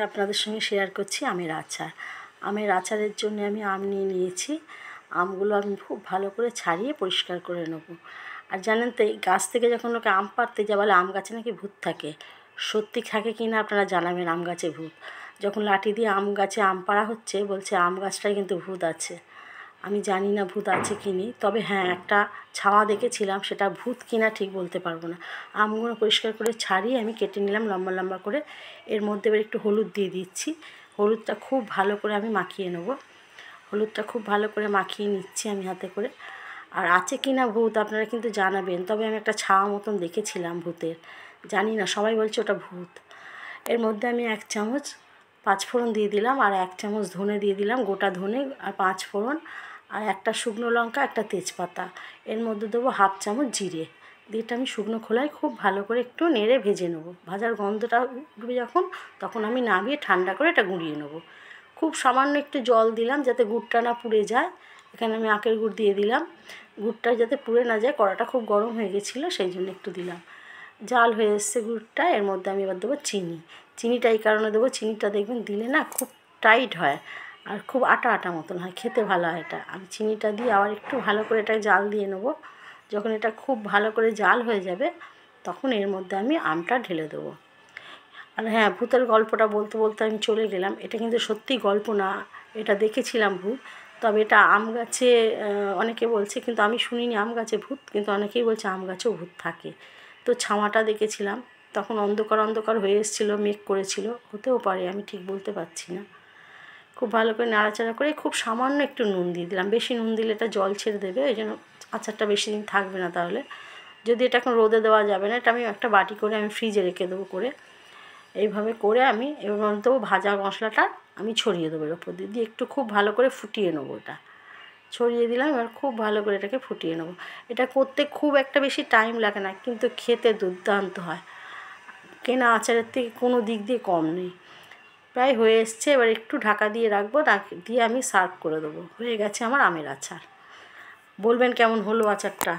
আপনাদের সঙ্গে শেয়ার করছি আমের আচার। আমের আচারের জন্য আমি আম নিয়ে নিয়েছি। আমগুলো আমি খুব ভালো করে ছাড়িয়ে পরিষ্কার করে নেব। আর জানেন তো, এই গাছ থেকে যখন লোকে আম পাড়তে যায় বলে আম গাছে নাকি ভূত থাকে। সত্যি থাকে কি না আপনারা জানাবেন। আম গাছে ভূত, যখন লাঠি দিয়ে আম গাছে আম পাড়া হচ্ছে বলছে আম গাছটায় কিন্তু ভূত আছে। আমি জানি না ভূত আছে কি নেই, তবে হ্যাঁ একটা ছাওয়া দেখেছিলাম, সেটা ভূত কিনা ঠিক বলতে পারবো না। আমগুলো পরিষ্কার করে ছাড়িয়ে আমি কেটে নিলাম লম্বা লম্বা করে। এর মধ্যে এবার একটু হলুদ দিয়ে দিচ্ছি। হলুদটা খুব ভালো করে আমি মাখিয়ে নেব। হলুদটা খুব ভালো করে মাখিয়ে নিচ্ছি আমি হাতে করে। আর আছে কি না ভূত আপনারা কিন্তু জানাবেন। তবে আমি একটা ছাওয়া মতন দেখেছিলাম ভূতের, জানি না, সবাই বলছে ওটা ভূত। এর মধ্যে আমি 1 চামচ 5 ফোড়ন দিয়ে দিলাম, আর 1 চামচ ধনে দিয়ে দিলাম, গোটা ধনে আর 5 ফোড়ন, আর একটা শুকনো লঙ্কা, একটা তেজপাতা। এর মধ্যে দেবো 1/2 চামচ জিরে। দিয়ে আমি শুকনো খোলায় খুব ভালো করে একটু নেড়ে ভেজে নেবো। ভাজার গন্ধটা উঠবে যখন, তখন আমি নামিয়ে ঠান্ডা করে এটা গুঁড়িয়ে নেবো। খুব সামান্য একটু জল দিলাম যাতে গুড়টা না পুড়ে যায়। এখানে আমি আখের গুড় দিয়ে দিলাম। গুড়টা যাতে পুড়ে না যায়, কড়াটা খুব গরম হয়ে গেছিলো, সেই জন্য একটু দিলাম। জাল হয়ে এসছে গুড়টা। এর মধ্যে আমি এবার দেবো চিনি। চিনিটা এই কারণে দেবো, চিনিটা দেখবেন দিলে না খুব টাইট হয় আর খুব আটা আটা মতন হয়, খেতে ভালো হয় এটা। আমি চিনিটা দিয়ে আবার একটু ভালো করে এটা জাল দিয়ে নেবো। যখন এটা খুব ভালো করে জাল হয়ে যাবে, তখন এর মধ্যে আমি আমটা ঢেলে দেবো। আর হ্যাঁ, ভূতের গল্পটা বলতে বলতে আমি চলে গেলাম। এটা কিন্তু সত্যি গল্প না, এটা দেখেছিলাম ভূত। তবে এটা আম গাছে অনেকে বলছে, কিন্তু আমি শুনিনি আম গাছে ভূত, কিন্তু অনেকেই বলছে আম গাছেও ভূত থাকে। তো ছাওয়াটা দেখেছিলাম, তখন অন্ধকার অন্ধকার হয়ে এসেছিলো, মেঘ করেছিল, হতেও পারে, আমি ঠিক বলতে পারছি না। খুব ভালো করে নাড়াচাড়া করে খুব সামান্য একটু নুন দিয়ে দিলাম। বেশি নুন দিলে এটা জল ছেড়ে দেবে, ওই জন্য আচারটা বেশি দিন থাকবে না। তাহলে যদি এটা এখন রোদে দেওয়া যাবে না, এটা আমি একটা বাটি করে আমি ফ্রিজে রেখে দেবো করে। এইভাবে করে আমি এবার দেবো ভাজা মশলাটা, আমি ছড়িয়ে দেবো এর ওপর দিয়ে একটু খুব ভালো করে ফুটিয়ে নেবো। এটা ছড়িয়ে দিলাম, এবার খুব ভালো করে এটাকে ফুটিয়ে নেবো। এটা করতে খুব একটা বেশি টাইম লাগে না, কিন্তু খেতে দুর্দান্ত হয়। কেনা আচারের থেকে কোনো দিক দিয়ে কম নেই। প্রায় হয়ে এসছে, এবার একটু ঢাকা দিয়ে রাখবো, দিয়ে আমি সার্ভ করে দেবো। হয়ে গেছে আমার আমের আচার। বলবেন কেমন হলো আচারটা।